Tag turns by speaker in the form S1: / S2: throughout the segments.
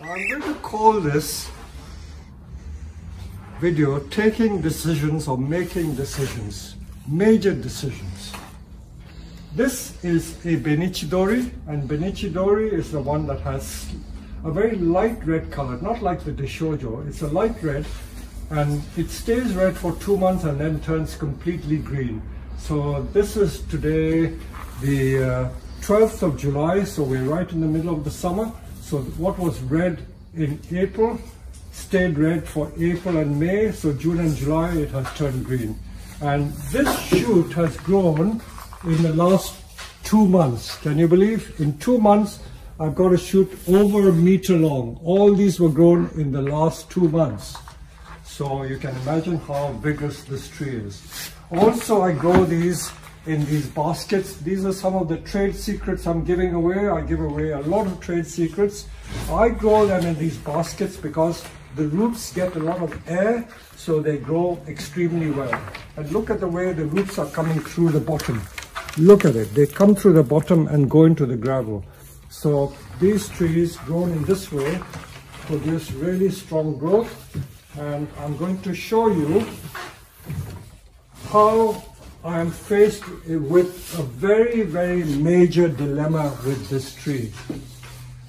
S1: I'm going to call this video Taking Decisions or Making Decisions, Major Decisions. This is a Benichidori, and Benichidori is the one that has a very light red color, not like the Deshojo. It's a light red and it stays red for 2 months and then turns completely green. So this is today the 12th of July, so we're right in the middle of the summer. So what was red in April stayed red for April and May, so June and July it has turned green. And this shoot has grown in the last 2 months. Can you believe? In 2 months I've got a shoot over 1 meter long. All these were grown in the last 2 months. So you can imagine how vigorous this tree is. Also, I grow these in these baskets. These are some of the trade secrets I'm giving away. I give away a lot of trade secrets. I grow them in these baskets because the roots get a lot of air, so they grow extremely well. And look at the way the roots are coming through the bottom. Look at it. They come through the bottom and go into the gravel. So these trees grown in this way produce really strong growth. And I'm going to show you how I am faced with a very, very major dilemma with this tree.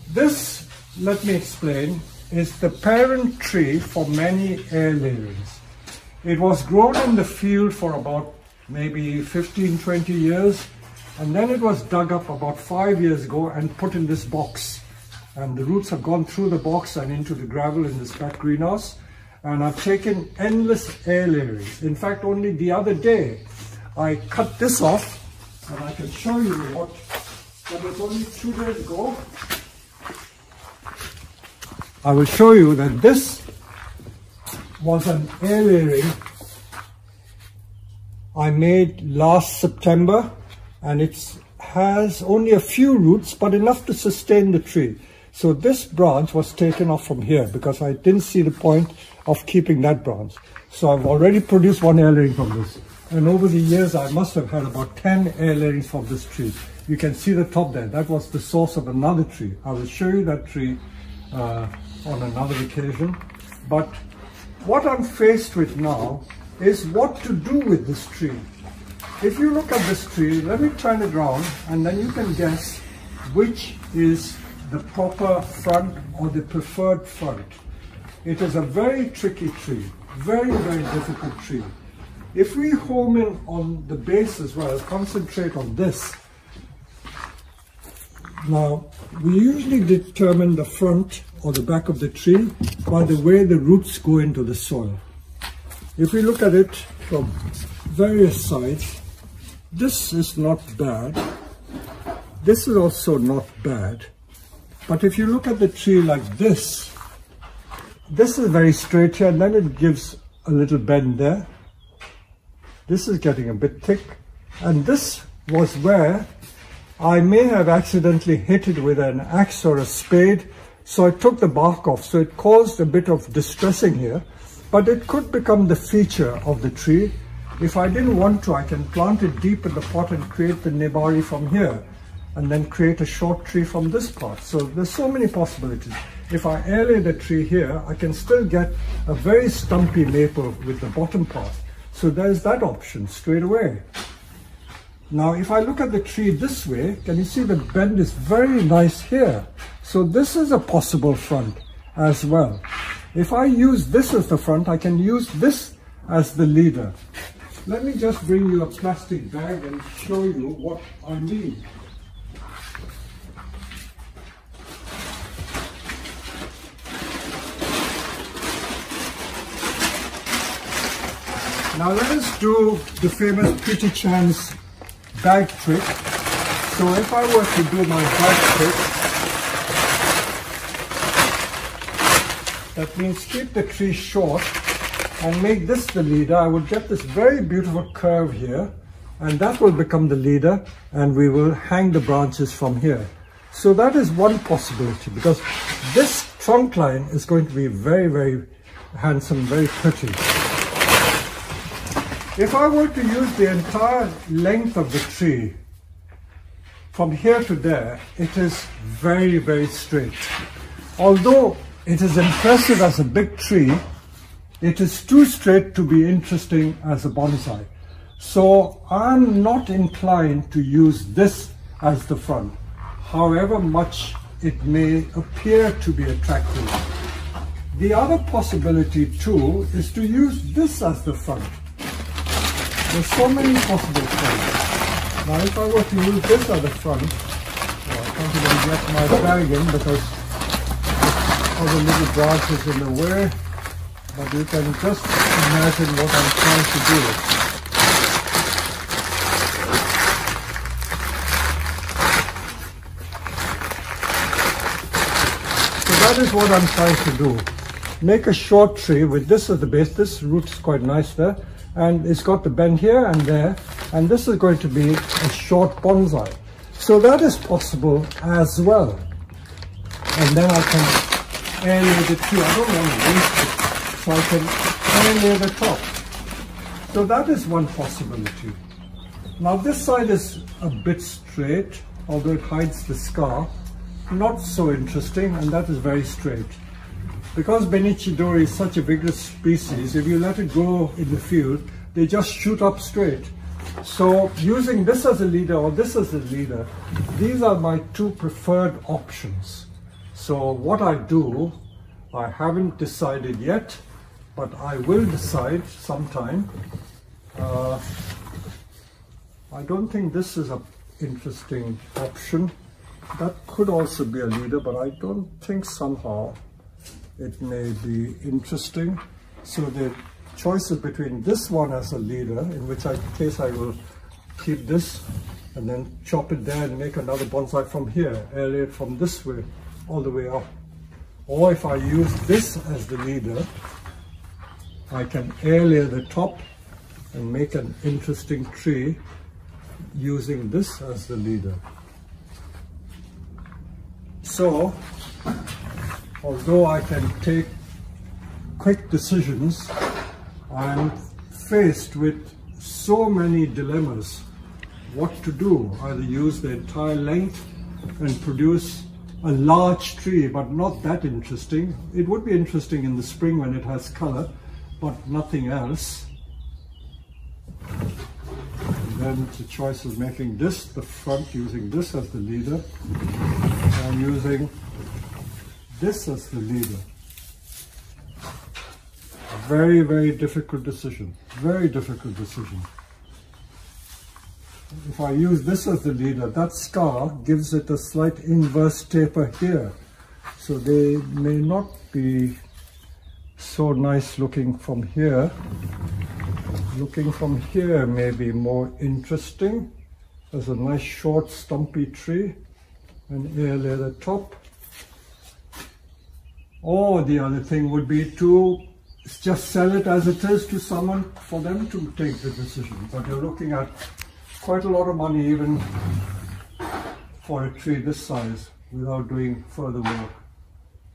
S1: This, let me explain, is the parent tree for many airlayerings. It was grown in the field for about maybe 15-20 years, and then it was dug up about 5 years ago and put in this box. And the roots have gone through the box and into the gravel in this back greenhouse. And I've taken endless air layerings. In fact, only the other day, I cut this off, and I can show you what, that was only 2 days ago. I will show you that this was an air layering I made last September, and it has only a few roots, but enough to sustain the tree. So this branch was taken off from here because I didn't see the point of keeping that branch. So I've already produced 1 air layering from this. And over the years, I must have had about 10 air layerings from this tree. You can see the top there. That was the source of another tree. I will show you that tree on another occasion. But what I'm faced with now is what to do with this tree. If you look at this tree, let me turn it around and then you can guess which is the proper front or the preferred front. It is a very tricky tree, very, very difficult tree. If we home in on the base as well, concentrate on this. Now, we usually determine the front or the back of the tree by the way the roots go into the soil. If we look at it from various sides, this is not bad. This is also not bad. But if you look at the tree like this is very straight here, and then it gives a little bend there. This is getting a bit thick, and this was where I may have accidentally hit it with an axe or a spade, so I took the bark off. So it caused a bit of distressing here, but it could become the feature of the tree. If I didn't want to, I can plant it deep in the pot and create the nebari from here, and then create a short tree from this part. So there's so many possibilities. If I aerate the tree here, I can still get a very stumpy maple with the bottom part. So there's that option straight away. Now, if I look at the tree this way, can you see the bend is very nice here? So this is a possible front as well. If I use this as the front, I can use this as the leader. Let me just bring you a plastic bag and show you what I mean. Now let us do the famous Pretty Chan's bag trick. So if I were to do my bag trick, that means keep the tree short and make this the leader. I would get this very beautiful curve here, and that will become the leader, and we will hang the branches from here. So that is one possibility, because this trunk line is going to be very, very handsome, very pretty. If I were to use the entire length of the tree, from here to there, it is very, very straight. Although it is impressive as a big tree, it is too straight to be interesting as a bonsai. So I'm not inclined to use this as the front, however much it may appear to be attractive. The other possibility too is to use this as the front. There's so many possible fronts. Now if I were to use this as the front, I can't even get my bag in because other little branches in the way, but you can just imagine what I'm trying to do. That is what I'm trying to do. Make a short tree with this as the base. This root is quite nice there, and it's got the bend here and there, and this is going to be a short bonsai. So that is possible as well. And then I can aerate the tree. I don't want to waste it, so I can aerate the top. So that is one possibility. Now this side is a bit straight, although it hides the scar. Not so interesting, and that is very straight. Because Benichidori is such a vigorous species, if you let it go in the field, they just shoot up straight. So using this as a leader or this as a leader, these are my two preferred options. So what I do, I haven't decided yet, but I will decide sometime. I don't think this is an interesting option. That could also be a leader, but I don't think somehow it may be interesting. So the choice is between this one as a leader, in which case I will keep this and then chop it there and make another bonsai from here, aerate from this way all the way up. Or if I use this as the leader, I can aerate the top and make an interesting tree using this as the leader. So, although I can take quick decisions, I'm faced with so many dilemmas. What to do? Either use the entire length and produce a large tree, but not that interesting. It would be interesting in the spring when it has color, but nothing else. And then the choice is making this the front, using this as the leader, and using this as the leader. A very, very difficult decision. Very difficult decision. If I use this as the leader, that scar gives it a slight inverse taper here. So they may not be so nice looking from here. Looking from here may be more interesting. There's a nice short stumpy tree and aerate the top. Or the other thing would be to just sell it as it is to someone for them to take the decision. But you're looking at quite a lot of money even for a tree this size without doing further work.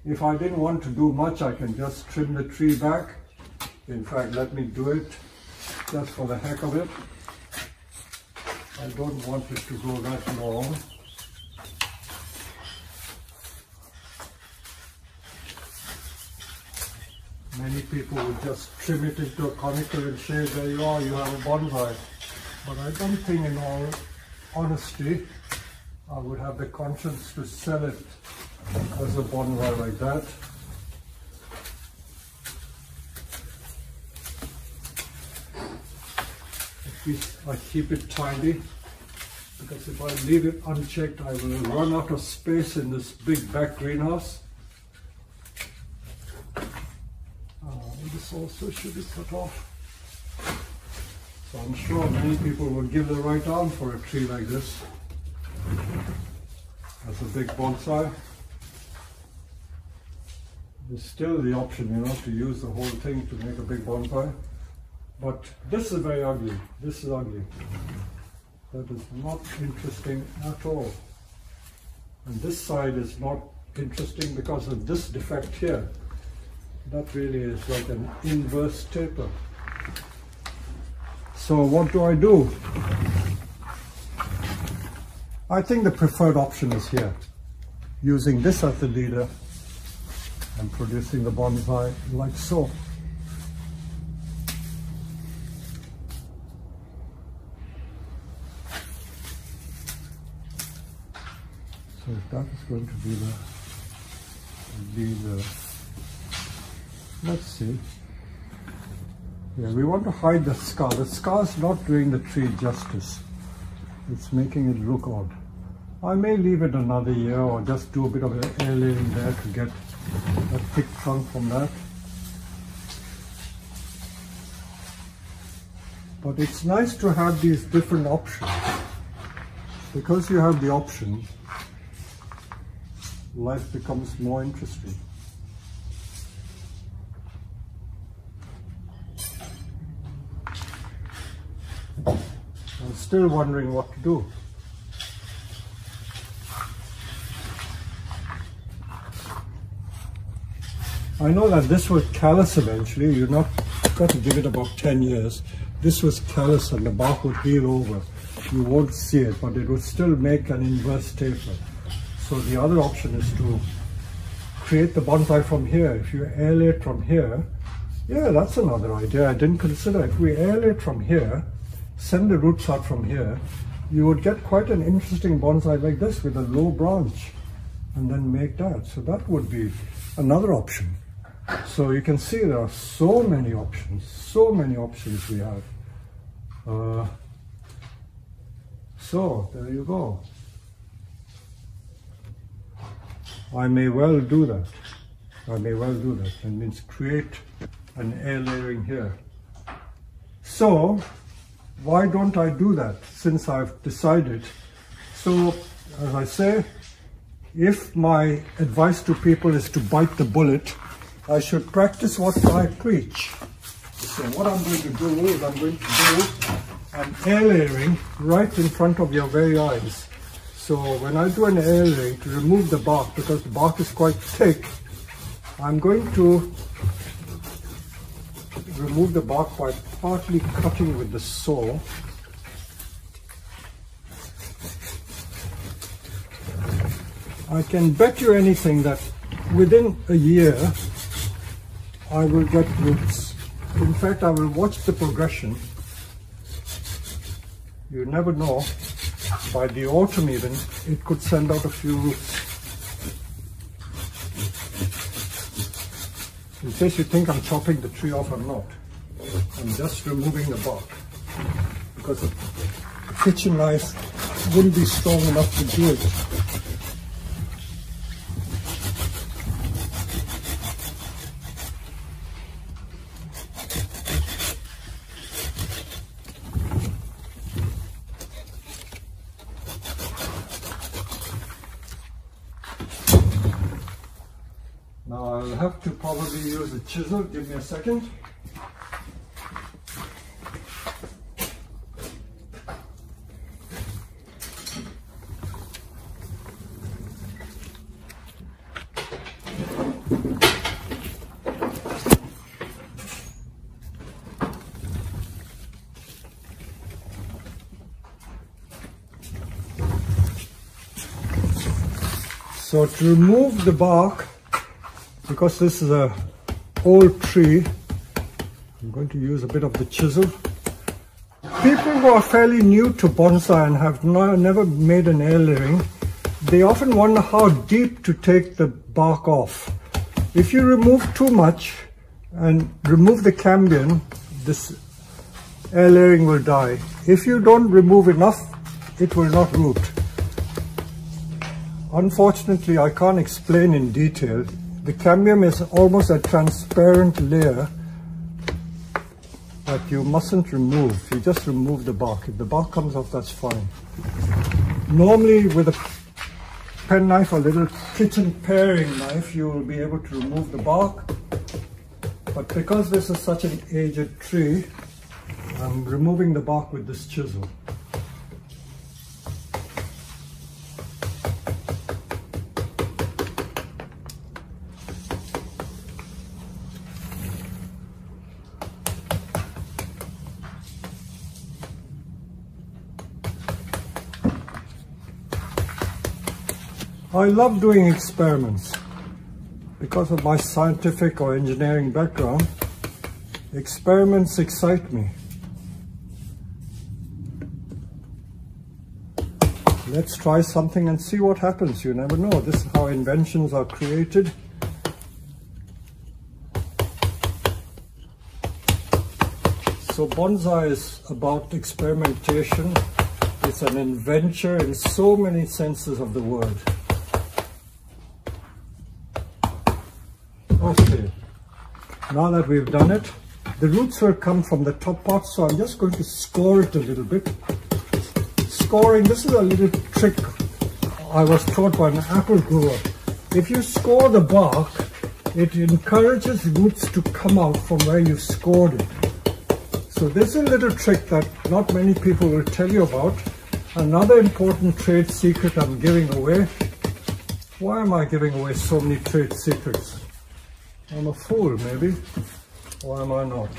S1: If I didn't want to do much, I can just trim the tree back. In fact, let me do it just for the heck of it. I don't want it to go that long. Many people would just trim it into a conical and say, there you are, you have a bonsai. But I don't think, in all honesty, I would have the conscience to sell it as a bonsai like that. At least I keep it tidy, because if I leave it unchecked, I will run out of space in this big back greenhouse. This also should be cut off. So I'm sure many people would give the right arm for a tree like this. That's a big bonsai. There's still the option, you know, to use the whole thing to make a big bonsai. But this is very ugly. This is ugly. That is not interesting at all. And this side is not interesting because of this defect here. That really is like an inverse taper. So what do I do? I think the preferred option is here, using this as the leader and producing the bonsai like so. So that is going to be the let's see. Yeah, we want to hide the scar. The scar is not doing the tree justice. It's making it look odd. I may leave it another year or just do a bit of air layering there to get a thick trunk from that. But it's nice to have these different options. Because you have the option, life becomes more interesting. I'm still wondering what to do. I know that this will callus eventually. You've got to give it about 10 years. This was callus and the bark would heal over. You won't see it, but it would still make an inverse taper. So the other option is to create the bonsai from here. If you aerate it from here, yeah, that's another idea I didn't consider. If we aerate it from here, send the roots out from here, you would get quite an interesting bonsai like this with a low branch, and then make that. So that would be another option. So you can see there are so many options we have. So there you go. I may well do that. That means create an air layering here. So why don't I do that since I've decided? So as I say, if my advice to people is to bite the bullet, I should practice what I preach. So what I'm going to do is I'm going to do an air layering right in front of your very eyes. So when I do an air layering to remove the bark, because the bark is quite thick, I'm going to remove the bark by partly cutting with the saw. I can bet you anything that within a year I will get roots. In fact, I will watch the progression. You never know. By the autumn even, it could send out a few roots. In case you think I'm chopping the tree off, I'm not. I'm just removing the bark. Because a kitchen knife wouldn't be strong enough to do it. Now I'll have to probably use a chisel. Give me a second. So to remove the bark, because this is an old tree, I'm going to use a bit of the chisel. People who are fairly new to bonsai and have never made an air layering, they often wonder how deep to take the bark off. If you remove too much and remove the cambium, this air layering will die. If you don't remove enough, it will not root. Unfortunately, I can't explain in detail. The cambium is almost a transparent layer that you mustn't remove. You just remove the bark. If the bark comes off, that's fine. Normally with a penknife or little kitchen paring knife, you will be able to remove the bark. But because this is such an aged tree, I'm removing the bark with this chisel. I love doing experiments. because of my scientific or engineering background, experiments excite me. Let's try something and see what happens. You never know. This is how inventions are created. So bonsai is about experimentation. It's an adventure in so many senses of the word. Okay, now that we've done it, the roots will come from the top part, so I'm just going to score it a little bit. Scoring, this is a little trick I was taught by an apple grower. If you score the bark, it encourages roots to come out from where you scored it. So this is a little trick that not many people will tell you about. Another important trade secret I'm giving away. Why am I giving away so many trade secrets? I'm a fool, maybe. Or am I not?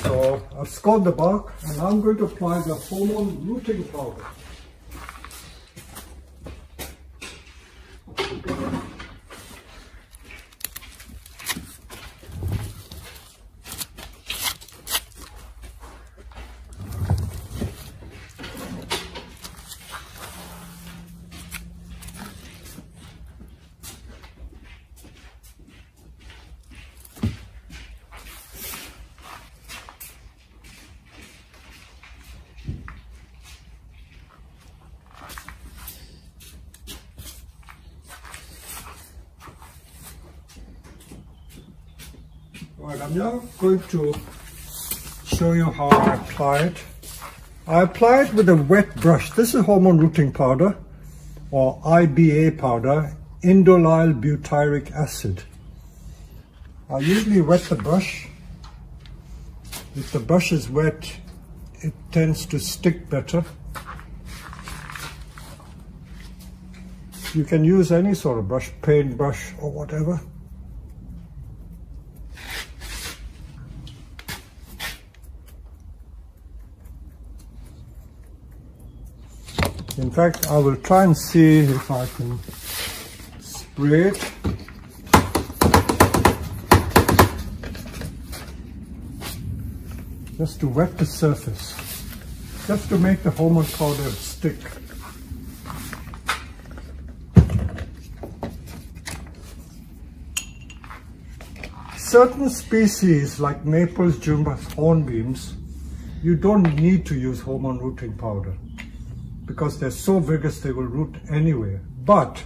S1: So I've scored the bark, and I'm going to apply the hormone rooting powder. Right, I'm now going to show you how I apply it. I apply it with a wet brush. This is hormone rooting powder, or IBA powder, indolyl butyric acid. I usually wet the brush. If the brush is wet, it tends to stick better. You can use any sort of brush, paint brush or whatever. In fact, I will try and see if I can spray it. Just to wet the surface, just to make the hormone powder stick. Certain species like maples, jumbas, hornbeams, you don't need to use hormone rooting powder, because they're so vigorous they will root anyway. But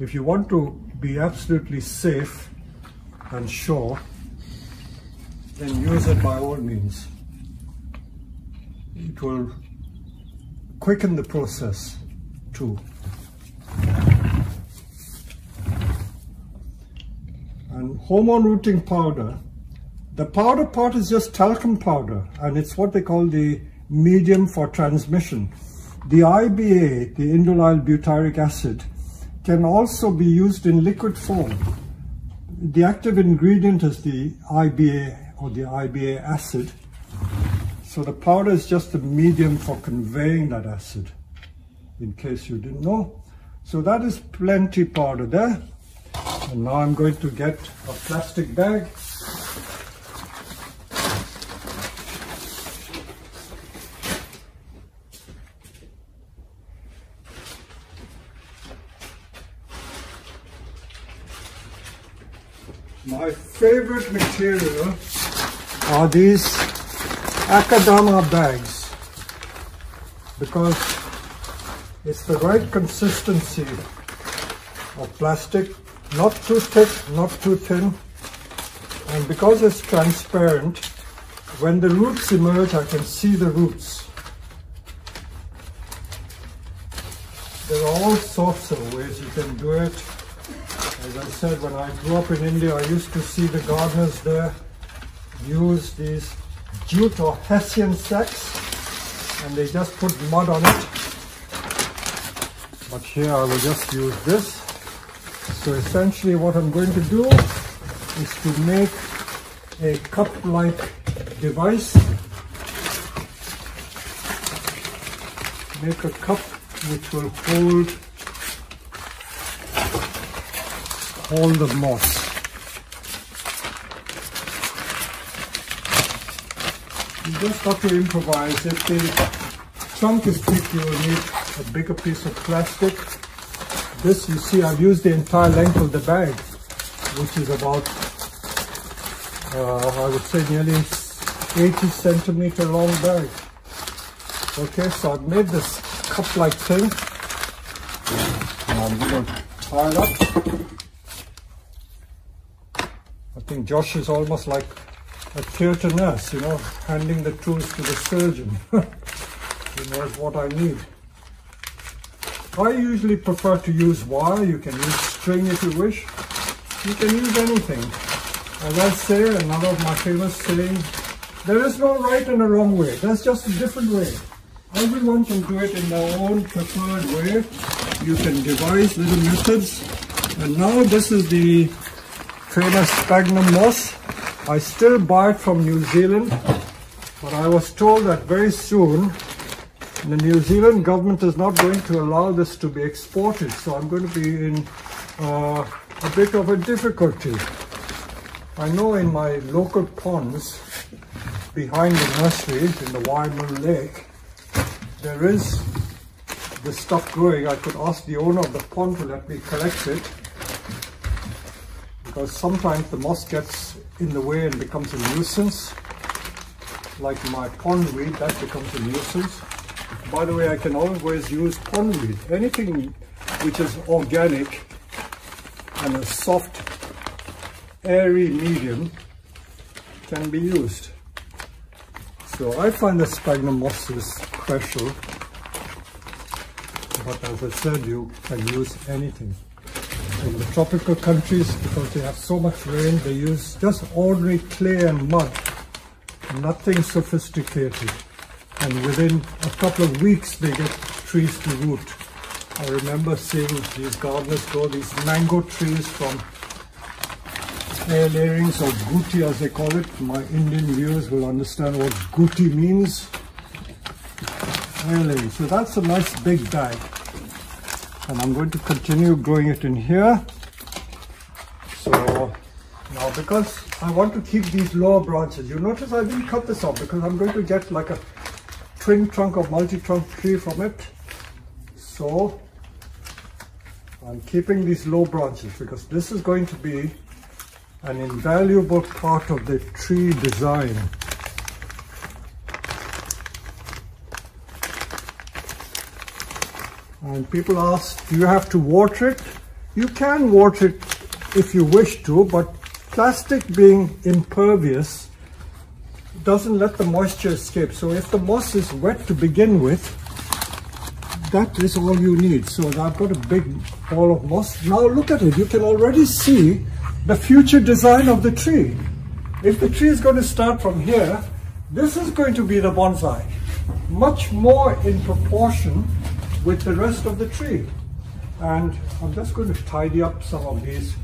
S1: if you want to be absolutely safe and sure, then use it by all means. It will quicken the process too. And hormone rooting powder, the powder part is just talcum powder, and it's what they call the medium for transmission. The IBA, the indolyl butyric acid, can also be used in liquid form. The active ingredient is the IBA or the IBA acid. So the powder is just a medium for conveying that acid, in case you didn't know. So that is plenty powder there. And now I'm going to get a plastic bag. My favorite material are these Akadama bags, because it's the right consistency of plastic, not too thick, not too thin, and because it's transparent, when the roots emerge, I can see the roots. There are all sorts of ways you can do it. As I said, when I grew up in India, I used to see the gardeners there use these jute or hessian sacks, and they just put mud on it. But here I will just use this. So essentially what I'm going to do is to make a cup-like device. Make a cup which will hold all the moss. You just got to improvise. If the trunk is thick, you will need a bigger piece of plastic. This, you see, I've used the entire length of the bag, which is about, I would say nearly 80 centimeter long bag. Okay, so I've made this cup-like thing. Now I'm going to tie it up. I think Josh is almost like a theatre nurse, you know, handing the tools to the surgeon. He knows what I need. I usually prefer to use wire. You can use string if you wish. You can use anything. As I say, another of my famous sayings, there is no right and a wrong way. There's just a different way. Everyone can do it in their own preferred way. You can devise little methods. And now this is the famous sphagnum moss. I still buy it from New Zealand, but I was told that very soon the New Zealand government is not going to allow this to be exported, so I'm going to be in a bit of a difficulty. I know in my local ponds behind the nursery in the Waimea Lake, there is this stuff growing. I could ask the owner of the pond to let me collect it, because sometimes the moss gets in the way and becomes a nuisance. Like my pondweed, that becomes a nuisance. By the way, I can always use pondweed. Anything which is organic and a soft, airy medium can be used. So I find the sphagnum moss is special, but as I said, you can use anything. In the tropical countries, because they have so much rain, they use just ordinary clay and mud, nothing sophisticated. And within a couple of weeks, they get trees to root. I remember seeing these gardeners grow these mango trees from air layerings, or guti as they call it. My Indian viewers will understand what guti means. Air layering. So that's a nice big bag. And I'm going to continue growing it in here. So now, because I want to keep these lower branches, you notice I didn't cut this off because I'm going to get like a twin trunk or multi-trunk tree from it. So I'm keeping these low branches because this is going to be an invaluable part of the tree design. And people ask, do you have to water it? You can water it if you wish to, but plastic being impervious doesn't let the moisture escape. So if the moss is wet to begin with, that is all you need. So I've got a big ball of moss. Now look at it, you can already see the future design of the tree. If the tree is going to start from here, this is going to be the bonsai, much more in proportion with the rest of the tree. And I'm just going to tidy up some of these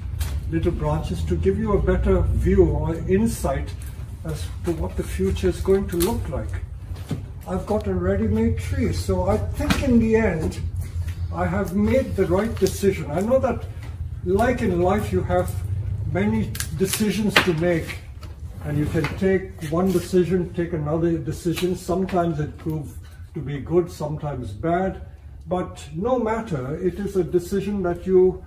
S1: little branches to give you a better view or insight as to what the future is going to look like. I've got a ready-made tree, so I think in the end I have made the right decision. I know that like in life you have many decisions to make, and you can take one decision, take another decision. Sometimes it proves to be good, sometimes bad. But no matter, it is a decision that you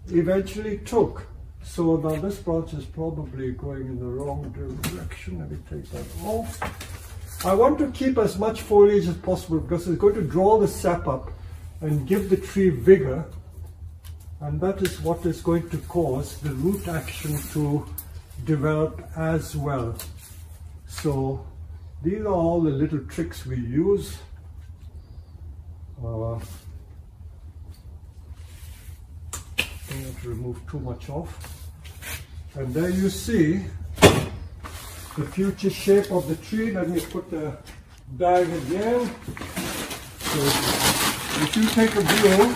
S1: eventually took. So now this branch is probably going in the wrong direction. Let me take that off. I want to keep as much foliage as possible because it's going to draw the sap up and give the tree vigor. And that is what is going to cause the root action to develop as well. So these are all the little tricks we use. I don't want to remove too much off. And there you see the future shape of the tree. Let me put the bag again. So if you take a view,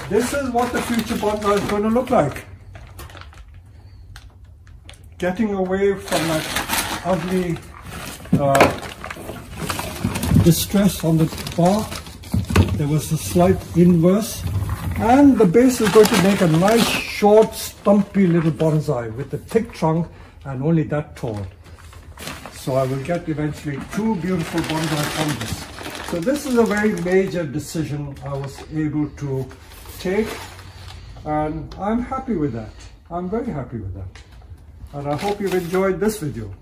S1: this is what the future bonsai is going to look like. Getting away from that ugly distress on the bark. There was a slight inverse. And the base is going to make a nice, short, stumpy little bonsai with a thick trunk and only that tall. So I will get eventually 2 beautiful bonsai from this. So this is a very major decision I was able to take, and I'm happy with that. I'm very happy with that. And I hope you've enjoyed this video.